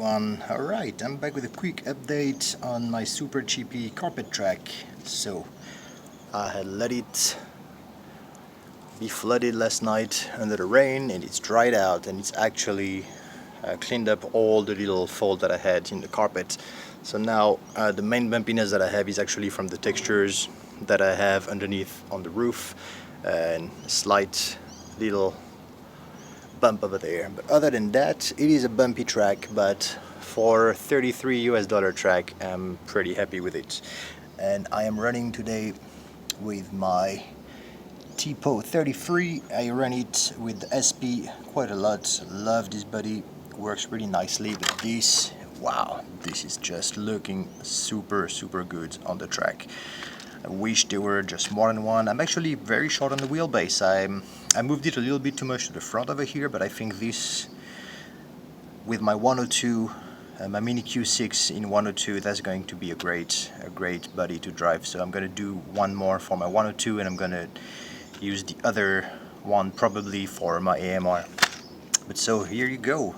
everyone. Alright, I'm back with a quick update on my super cheapy carpet track. So, I had let it be flooded last night under the rain, and it's dried out, and it's actually cleaned up all the little fold that I had in the carpet. So now the main bumpiness that I have is actually from the textures that I have underneath on the roof, and a slight little bump over there. But other than that, it is a bumpy track, but for $33 track, I'm pretty happy with it. And I am running today with my TIPO33. I run it with the SP quite a lot. Love this body, works really nicely. But this, wow, this is just looking super good on the track. I wish there were just more than one. I'm actually very short on the wheelbase. I moved it a little bit too much to the front over here, but I think this, with my 102, my Mini Q6 in 102, that's going to be a great body to drive. So I'm going to do one more for my 102, and I'm going to use the other one probably for my AMR. But so here you go.